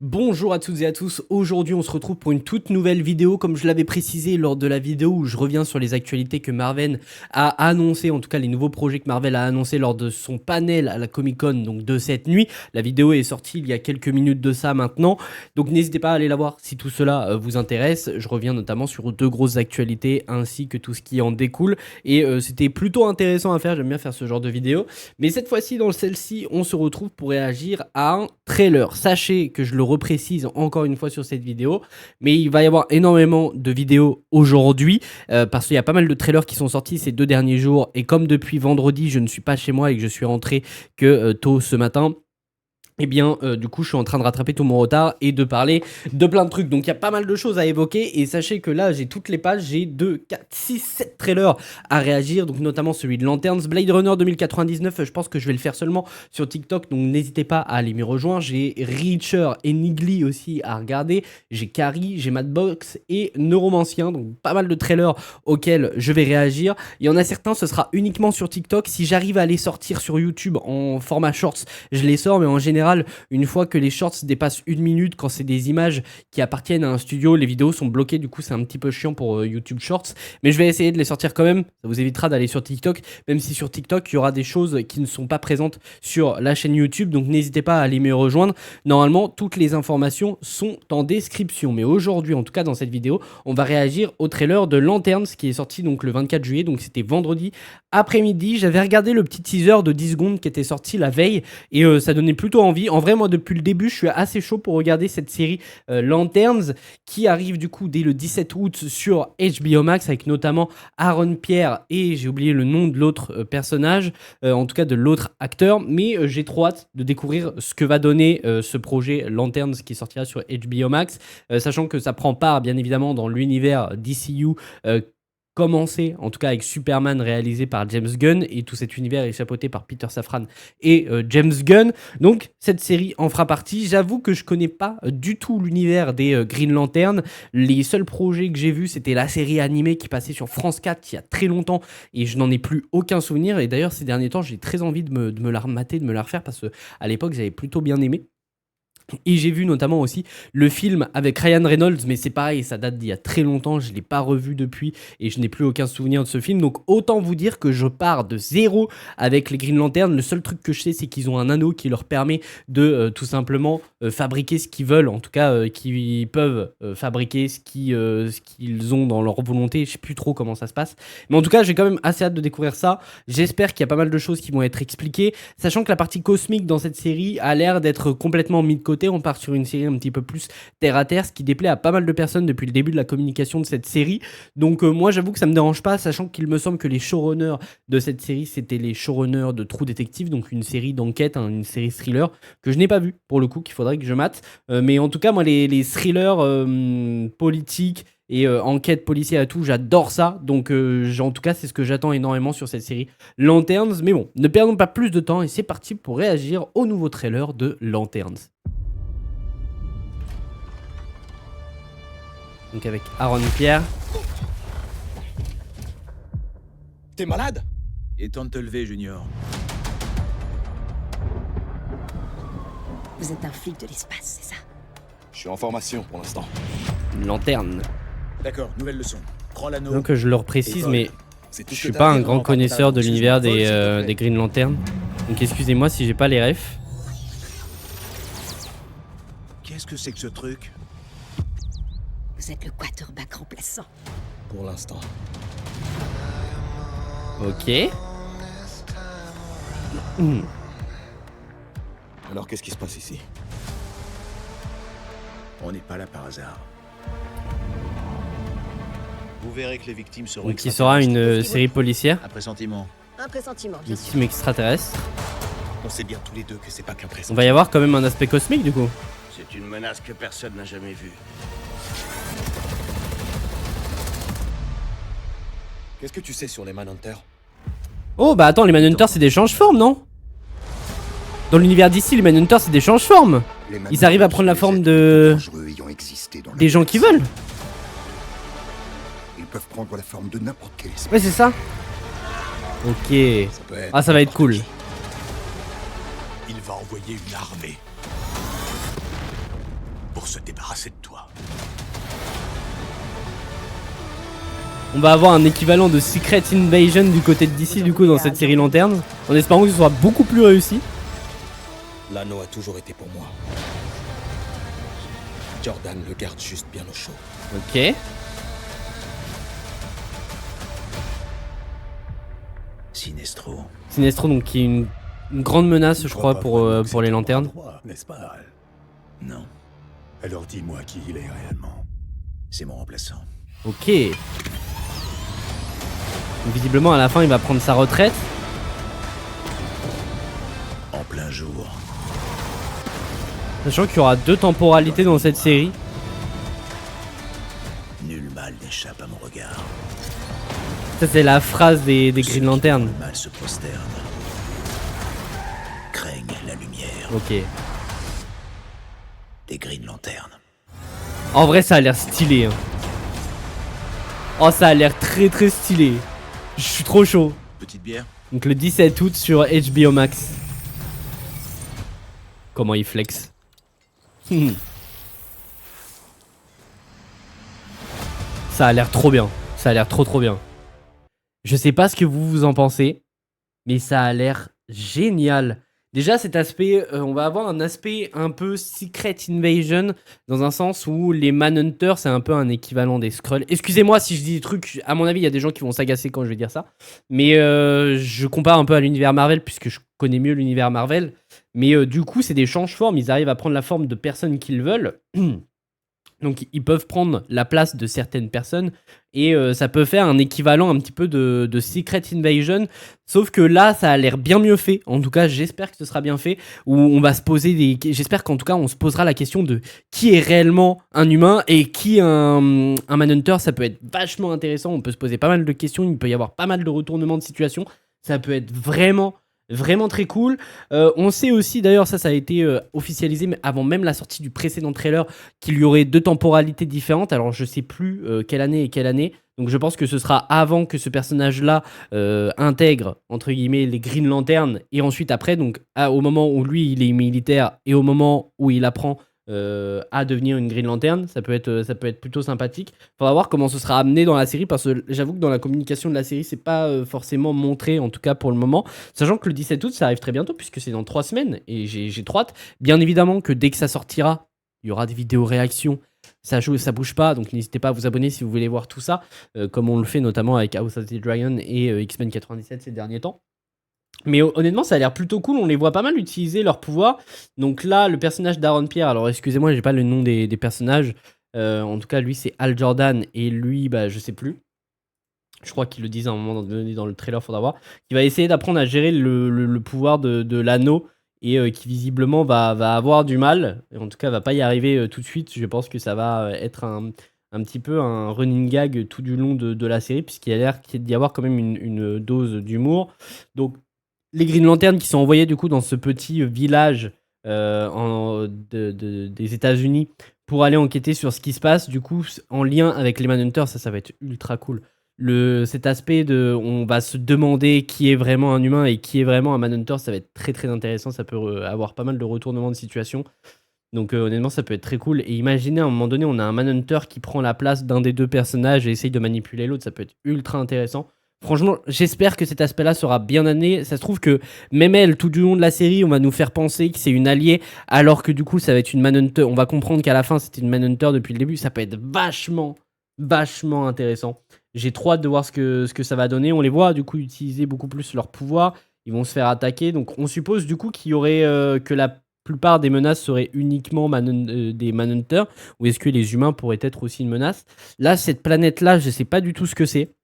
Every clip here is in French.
Bonjour à toutes et à tous, aujourd'hui on se retrouve pour une toute nouvelle vidéo comme je l'avais précisé lors de la vidéo où je reviens sur les actualités que Marvel a annoncé, en tout cas les nouveaux projets que Marvel a annoncé lors de son panel à la Comic Con donc de cette nuit. La vidéo est sortie il y a quelques minutes de ça maintenant, donc n'hésitez pas à aller la voir si tout cela vous intéresse. Je reviens notamment sur deux grosses actualités ainsi que tout ce qui en découle et c'était plutôt intéressant à faire, j'aime bien faire ce genre de vidéo. Mais cette fois-ci dans celle-ci on se retrouve pour réagir à un trailer. Sachez que je le reprécise encore une fois sur cette vidéo, mais il va y avoir énormément de vidéos aujourd'hui parce qu'il y a pas mal de trailers qui sont sortis ces 2 derniers jours et comme depuis vendredi je ne suis pas chez moi et que je suis rentré que tôt ce matin, et bien du coup je suis en train de rattraper tout mon retard et de parler de plein de trucs, donc il y a pas mal de choses à évoquer et sachez que là j'ai toutes les pages, j'ai 2, 4, 6, 7 trailers à réagir, donc notamment celui de Lanterns, Blade Runner 2099, je pense que je vais le faire seulement sur TikTok, donc n'hésitez pas à aller m'y rejoindre. J'ai Reacher et Nigli aussi à regarder, j'ai Carrie, j'ai Madbox et Neuromancien, donc pas mal de trailers auxquels je vais réagir. Il y en a certains ce sera uniquement sur TikTok, si j'arrive à les sortir sur YouTube en format shorts je les sors, mais en général une fois que les shorts dépassent 1 minute, quand c'est des images qui appartiennent à un studio, les vidéos sont bloquées, du coup c'est un petit peu chiant pour YouTube Shorts, mais je vais essayer de les sortir quand même, ça vous évitera d'aller sur TikTok, même si sur TikTok il y aura des choses qui ne sont pas présentes sur la chaîne YouTube, donc n'hésitez pas à aller me rejoindre. Normalement toutes les informations sont en description, mais aujourd'hui en tout cas dans cette vidéo on va réagir au trailer de Lanterns qui est sorti donc le 24 juillet, donc c'était vendredi après-midi. J'avais regardé le petit teaser de 10 secondes qui était sorti la veille et ça donnait plutôt envie. En vrai, moi, depuis le début, je suis assez chaud pour regarder cette série Lanterns qui arrive du coup dès le 17 août sur HBO Max avec notamment Aaron Pierre et j'ai oublié le nom de l'autre personnage, en tout cas de l'autre acteur, mais j'ai trop hâte de découvrir ce que va donner ce projet Lanterns qui sortira sur HBO Max, sachant que ça prend part bien évidemment dans l'univers DCU commencé en tout cas avec Superman réalisé par James Gunn et tout cet univers est chapeauté par Peter Safran et James Gunn, donc cette série en fera partie. J'avoue que je connais pas du tout l'univers des Green Lantern, les seuls projets que j'ai vus c'était la série animée qui passait sur France 4 il y a très longtemps et je n'en ai plus aucun souvenir, et d'ailleurs ces derniers temps j'ai très envie de me la remater, de me la refaire parce que à l'époque j'avais plutôt bien aimé. Et j'ai vu notamment aussi le film avec Ryan Reynolds, mais c'est pareil, ça date d'il y a très longtemps, je ne l'ai pas revu depuis et je n'ai plus aucun souvenir de ce film. Donc autant vous dire que je pars de zéro avec les Green Lantern. Le seul truc que je sais, c'est qu'ils ont un anneau qui leur permet de tout simplement fabriquer ce qu'ils veulent, en tout cas qu'ils peuvent fabriquer ce qu'ils ont dans leur volonté. Je ne sais plus trop comment ça se passe. Mais en tout cas, j'ai quand même assez hâte de découvrir ça. J'espère qu'il y a pas mal de choses qui vont être expliquées, sachant que la partie cosmique dans cette série a l'air d'être complètement mise de côté. On part sur une série un petit peu plus terre à terre, ce qui déplaît à pas mal de personnes depuis le début de la communication de cette série. Donc moi j'avoue que ça me dérange pas, sachant qu'il me semble que les showrunners de cette série c'était les showrunners de True Detective, donc une série d'enquête, hein, une série thriller que je n'ai pas vue pour le coup, qu'il faudrait que je mate. Mais en tout cas moi les thrillers politiques et enquête policière et tout, j'adore ça, donc en tout cas c'est ce que j'attends énormément sur cette série Lanterns. Mais bon, ne perdons pas plus de temps et c'est parti pour réagir au nouveau trailer de Lanterns. Donc avec Aaron Pierre. T'es malade? Il est temps de te lever, Junior. Vous êtes un flic de l'espace, c'est ça? Je suis en formation pour l'instant. Une lanterne. D'accord, nouvelle leçon. Prends l'anneau. Donc je leur précise, mais C'est tout je ce suis que pas t'as un à grand dire connaisseur de l'univers Vol, s'il te plaît. des Green Lantern. Donc excusez-moi si j'ai pas les refs. Qu'est-ce que c'est que ce truc? Vous êtes le quarterback remplaçant. Pour l'instant. Ok. Alors qu'est-ce qui se passe ici? On n'est pas là par hasard. Vous verrez que les victimes seront. Donc il sera une série policière. Un pressentiment. Un pressentiment, bien sûr. Victime extraterrestre. On sait bien tous les deux que c'est pas qu'un On présent. va y avoir quand même un aspect cosmique du coup. C'est une menace que personne n'a jamais vue. Qu'est-ce que tu sais sur les Manhunters? Oh bah attends, les Manhunters c'est des change-formes, non? Dans l'univers d'ici, les Manhunters c'est des change-formes. Ils arrivent à prendre la forme de... des gens qui veulent. Ils peuvent prendre la forme de n'importe quelle espèce. Ouais c'est ça. Ok. Ça peut être Ah ça va être cool. Il va envoyer une armée. pour se débarrasser de toi. On va avoir un équivalent de Secret Invasion du côté de DC du coup dans cette série Lanterne, en espérant que ce soit beaucoup plus réussi. L'anneau a toujours été pour moi. Jordan le garde juste bien au chaud. Ok. Sinestro. Sinestro donc qui est une grande menace je crois pour les lanternes. N'est-ce pas? Non, Alors dis-moi qui il est réellement. c'est mon remplaçant. Ok. Donc, visiblement à la fin il va prendre sa retraite. En plein jour. Sachant qu'il y aura 2 temporalités dans cette série. Nul mal n'échappe à mon regard. Ça c'est la phrase des Green Lantern. Le mal se prosterne. Craignent la lumière. Ok. Des Green Lanternes. En vrai ça a l'air stylé. Hein. Oh ça a l'air très très stylé. Je suis trop chaud. Petite bière? Donc le 17 août sur HBO Max. Comment il flex. Ça a l'air trop bien. Ça a l'air trop bien. Je sais pas ce que vous en pensez, mais ça a l'air génial. Déjà cet aspect, on va avoir un aspect un peu Secret Invasion, dans un sens où les Manhunters c'est un peu un équivalent des Skrulls. Excusez-moi si je dis des trucs, à mon avis il y a des gens qui vont s'agacer quand je vais dire ça. Mais je compare un peu à l'univers Marvel, puisque je connais mieux l'univers Marvel. Mais du coup c'est des change-formes, ils arrivent à prendre la forme de personnes qu'ils veulent. Donc ils peuvent prendre la place de certaines personnes et ça peut faire un équivalent un petit peu de Secret Invasion, sauf que là ça a l'air bien mieux fait, en tout cas j'espère que ce sera bien fait, où on va se poser j'espère qu'en tout cas on se posera la question de qui est réellement un humain et qui un Manhunter. Ça peut être vachement intéressant, on peut se poser pas mal de questions, il peut y avoir pas mal de retournements de situation, ça peut être vraiment très cool. On sait aussi, d'ailleurs, ça a été officialisé mais avant même la sortie du précédent trailer, qu'il y aurait 2 temporalités différentes. Alors, je sais plus quelle année et quelle année. Donc, je pense que ce sera avant que ce personnage-là intègre, entre guillemets, les Green Lanterns. Et ensuite, après, donc, au moment où lui, il est militaire et au moment où il apprend à devenir une Green Lantern, ça peut être plutôt sympathique. Faudra voir comment ce sera amené dans la série, parce que j'avoue que dans la communication de la série c'est pas forcément montré, en tout cas pour le moment, sachant que le 17 août ça arrive très bientôt puisque c'est dans 3 semaines et j'ai trop hâte. Bien évidemment que dès que ça sortira il y aura des vidéos réactions, ça bouge pas, donc n'hésitez pas à vous abonner si vous voulez voir tout ça, comme on le fait notamment avec House of the Dragon et X-Men 97 ces derniers temps. Mais honnêtement, ça a l'air plutôt cool. On les voit pas mal utiliser leur pouvoir. Donc là, le personnage d'Aaron Pierre, alors excusez-moi, j'ai pas le nom des personnages. En tout cas, lui, c'est Hal Jordan. Et lui, bah, je sais plus. Je crois qu'ils le disent à un moment donné dans le trailer, faudra voir. Qui va essayer d'apprendre à gérer le pouvoir de l'anneau. Et qui visiblement va avoir du mal. Et en tout cas, va pas y arriver tout de suite. Je pense que ça va être un petit peu un running gag tout du long de la série, puisqu'il y a l'air d'y avoir quand même une dose d'humour. Donc, les Green Lanterns qui sont envoyés du coup dans ce petit village des États-Unis pour aller enquêter sur ce qui se passe, du coup en lien avec les Manhunters, ça va être ultra cool. Cet aspect on va se demander qui est vraiment un humain et qui est vraiment un Manhunter, ça va être très intéressant, ça peut avoir pas mal de retournements de situation. Donc honnêtement ça peut être très cool. Et imaginez à un moment donné on a un Manhunter qui prend la place d'un des 2 personnages et essaye de manipuler l'autre, ça peut être ultra intéressant. Franchement, j'espère que cet aspect-là sera bien amené. Ça se trouve que même elle, tout du long de la série, on va nous faire penser que c'est une alliée, alors que du coup, ça va être une Manhunter. On va comprendre qu'à la fin, c'était une Manhunter depuis le début. Ça peut être vachement intéressant. J'ai trop hâte de voir ce que ça va donner. On les voit du coup utiliser beaucoup plus leur pouvoir. Ils vont se faire attaquer. Donc, on suppose du coup qu'il y aurait que la plupart des menaces seraient uniquement des Manhunters, ou est-ce que les humains pourraient être aussi une menace? Là, cette planète-là, je sais pas du tout ce que c'est.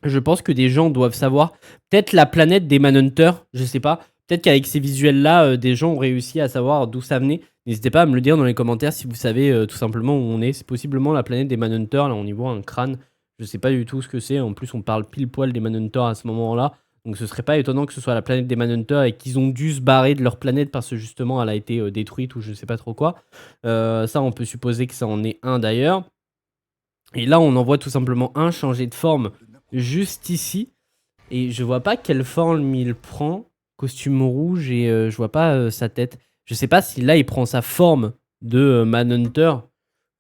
Je pense que des gens doivent savoir. Peut-être la planète des Manhunters, je sais pas. Peut-être qu'avec ces visuels-là, des gens ont réussi à savoir d'où ça venait. N'hésitez pas à me le dire dans les commentaires si vous savez tout simplement où on est. C'est possiblement la planète des Manhunters. Là, on y voit un crâne. Je sais pas du tout ce que c'est. En plus, on parle pile poil des Manhunters à ce moment-là. Donc, ce serait pas étonnant que ce soit la planète des Manhunters et qu'ils ont dû se barrer de leur planète parce que justement, elle a été détruite ou je sais pas trop quoi. Ça, on peut supposer que ça en est un d'ailleurs. Et là, on en voit tout simplement un changer de forme juste ici. Et je vois pas quelle forme il prend. Costume rouge et je vois pas sa tête. Je sais pas si là il prend sa forme Manhunter.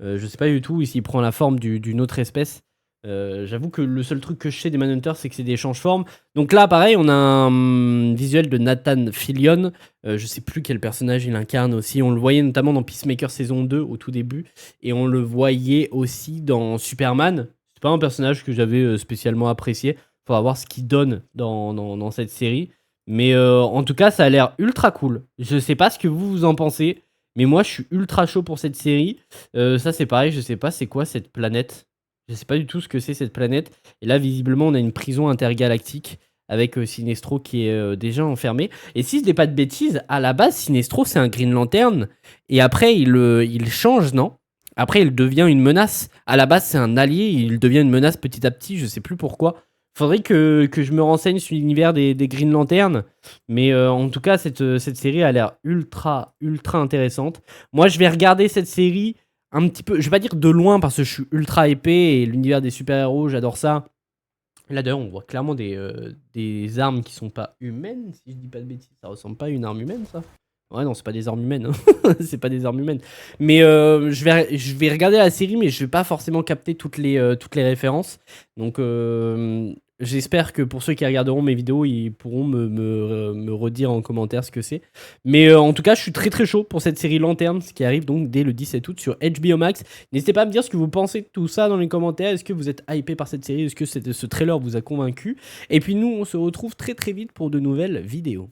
Je sais pas du tout s'il prend la forme d'une autre espèce. J'avoue que le seul truc que je sais des Manhunter, c'est que c'est des change-formes. Donc là, pareil, on a un visuel de Nathan Fillion. Je sais plus quel personnage il incarne aussi. On le voyait notamment dans Peacemaker saison 2 au tout début. Et on le voyait aussi dans Superman. C'est pas un personnage que j'avais spécialement apprécié. Faudra voir ce qu'il donne dans cette série. Mais en tout cas, ça a l'air ultra cool. Je sais pas ce que vous en pensez. Mais moi, je suis ultra chaud pour cette série. Ça, c'est pareil, je sais pas c'est quoi cette planète. Je sais pas du tout ce que c'est cette planète. Et là, visiblement, on a une prison intergalactique avec Sinestro qui est déjà enfermé. Et si je dis pas de bêtises, à la base, Sinestro, c'est un Green Lantern. Et après, il change, non? Après, il devient une menace. À la base, c'est un allié. Il devient une menace petit à petit. Je sais plus pourquoi. Faudrait que je me renseigne sur l'univers des Green Lantern. Mais en tout cas, cette série a l'air ultra intéressante. Moi, je vais regarder cette série un petit peu, je vais pas dire de loin parce que je suis ultra épais et l'univers des super-héros, j'adore ça. Là d'ailleurs, on voit clairement des armes qui sont pas humaines, si je dis pas de bêtises. Ça ressemble pas à une arme humaine, ça? Ouais, non, c'est pas des armes humaines. Hein. C'est pas des armes humaines. Mais je vais regarder la série, mais je vais pas forcément capter toutes les références. Donc j'espère que pour ceux qui regarderont mes vidéos, ils pourront me redire en commentaire ce que c'est. Mais en tout cas, je suis très chaud pour cette série Lanterne, ce qui arrive donc dès le 17 août sur HBO Max. N'hésitez pas à me dire ce que vous pensez de tout ça dans les commentaires. Est-ce que vous êtes hypé par cette série? Est-ce que ce trailer vous a convaincu? Et puis nous, on se retrouve très vite pour de nouvelles vidéos.